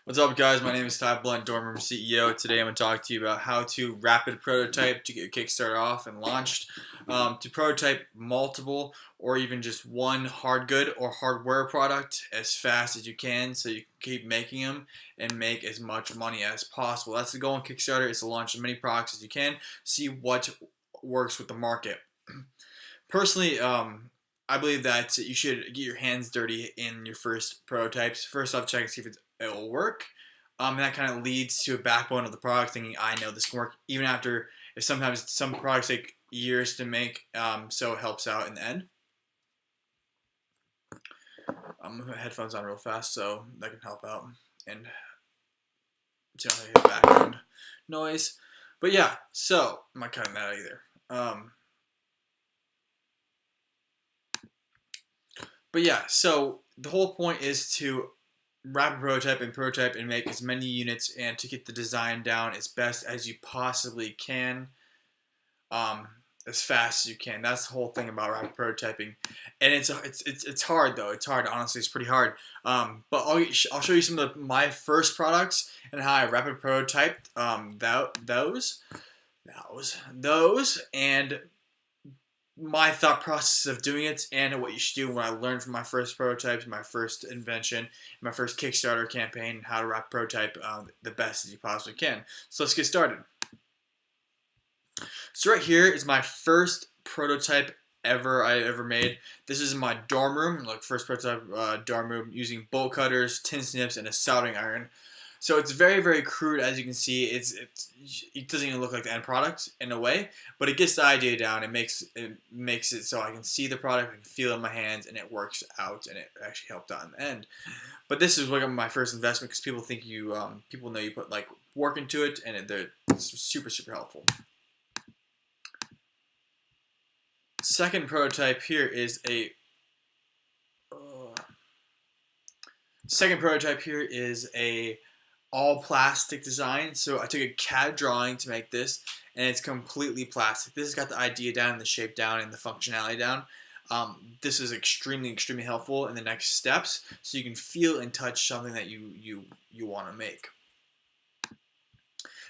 What's up, guys? My name is Ty Blunt, Dorm Room CEO. Today I'm going to talk to you about how to rapid prototype to get your Kickstarter off and launched. To prototype multiple or even just one hard good or hardware product as fast as you can so you can keep making them and make as much money as possible. That's the goal on Kickstarter, is to launch as many products as you can, see what works with the market. Personally, I believe that you should get your hands dirty in your first prototypes. First off, check and see if it will work. And that kind of leads to a backbone of the product, thinking, I know this can work, even after, if sometimes some products take years to make, so it helps out in the end. I'm going to put headphones on real fast so that can help out and don't hear the background noise. But yeah, so I'm not cutting that out either. But yeah, so the whole point is to rapid prototype and make as many units and to get the design down as best as you possibly can, as fast as you can. That's the whole thing about rapid prototyping, and it's hard though. It's hard, honestly. It's pretty hard. But I'll show you some of my first products and how I rapid prototyped those and my thought process of doing it and what you should do, when I learned from my first prototypes, my first invention, my first Kickstarter campaign, and how to rapid prototype the best as you possibly can. So let's get started. So right here is my first prototype I ever made. This is my dorm room, like first prototype dorm room, using bolt cutters, tin snips, and a soldering iron. So it's very, very crude, as you can see. It doesn't even look like the end product in a way, but it gets the idea down. It makes it so I can see the product, I can feel it in my hands, and it works out, and it actually helped out in the end. But this is like my first investment, because people think people know you put like work into it, and it's super, super helpful. Second prototype here is a all plastic design. So I took a CAD drawing to make this, and it's completely plastic. This has got the idea down, and the shape down, and the functionality down. This is extremely, extremely helpful in the next steps, so you can feel and touch something that you want to make.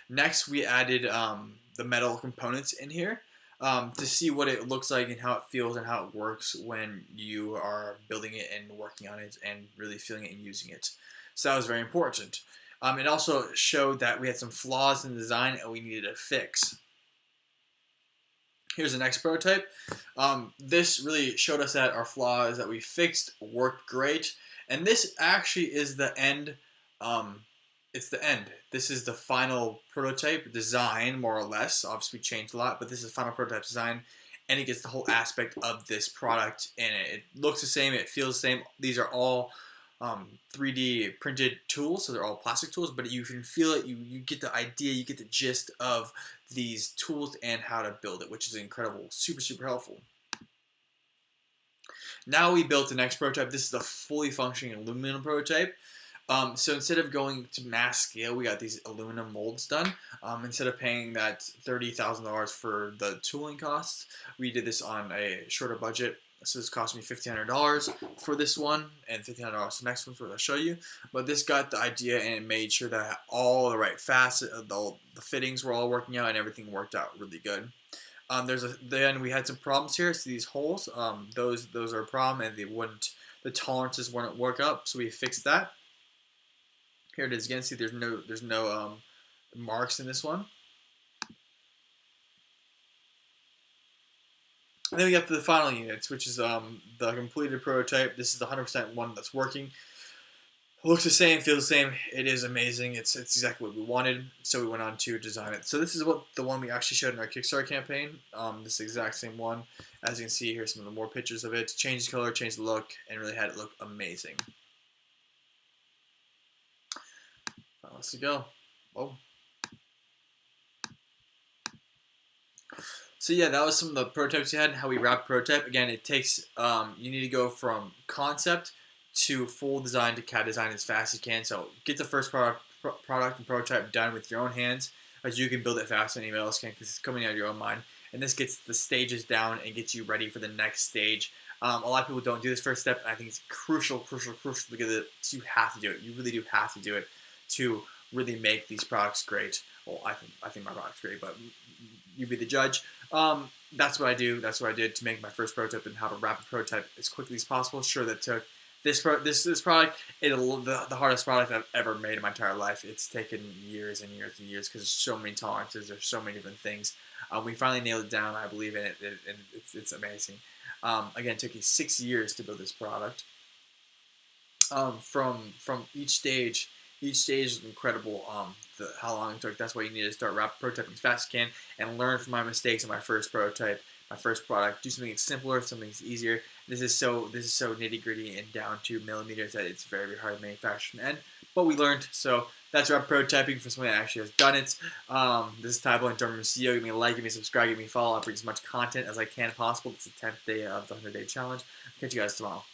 Next, we added the metal components in here to see what it looks like and how it feels and how it works when you are building it and working on it and really feeling it and using it. So that was very important. It also showed that we had some flaws in the design and we needed to fix. Here's the next prototype. This really showed us that our flaws that we fixed worked great. And this actually is the end. It's the end. This is the final prototype design, more or less. Obviously, we changed a lot, but this is the final prototype design. And it gets the whole aspect of this product in it. It looks the same. It feels the same. These are all 3D printed tools, so they're all plastic tools, but you can feel it, you get the idea, you get the gist of these tools and how to build it, which is incredible, super, super helpful. Now we built the next prototype. This is a fully functioning aluminum prototype. So instead of going to mass scale, we got these aluminum molds done. Instead of paying that $30,000 for the tooling costs, we did this on a shorter budget. So this cost me $1,500 for this one, and $1,500 for the next one, so I'll show you. But this got the idea, and it made sure that all the right facets, the fittings were all working out, and everything worked out really good. Then we had some problems here. So these holes, those are a problem, and the tolerances wouldn't work up. So we fixed that. Here it is again. See, there's no marks in this one. And then we got to the final units, which is the completed prototype. This is the 100% one that's working. It looks the same, feels the same. It is amazing. It's exactly what we wanted. So we went on to design it. So this is the one we actually showed in our Kickstarter campaign. This exact same one. As you can see, here's some of the more pictures of it. Changed the color, changed the look, and really had it look amazing. Let's go. Oh. So yeah, that was some of the prototypes we had and how we wrap prototype. Again, it takes, you need to go from concept to full design to CAD design as fast as you can. So get the first product and prototype done with your own hands, as you can build it faster than anyone else can, because it's coming out of your own mind. And this gets the stages down and gets you ready for the next stage. A lot of people don't do this first step, and I think it's crucial to get it. So you have to do it. You really do have to do it to really make these products great. Well, I think my product's great, but you be the judge. That's what I do. That's what I did to make my first prototype and how to rapid prototype as quickly as possible. Sure, that took this product, the hardest product I've ever made in my entire life. It's taken years and years and years because there's so many tolerances. There's so many different things. We finally nailed it down. I believe in it, and it's amazing. Again, it took me 6 years to build this product. From each stage is incredible. How long it took. That's why you need to start rapid prototyping as fast as you can and learn from my mistakes in my first prototype, my first product. Do something easier, something easier. This is so nitty gritty and down to millimeters that it's very, very hard to manufacture and end. But we learned. So that's rapid prototyping for someone that actually has done it. This is Ty Blunt, Dormer CEO. Give me a like, give me a subscribe, give me a follow. I bring as much content as I can possible. It's the 10th day of the 100-day challenge. Catch you guys tomorrow.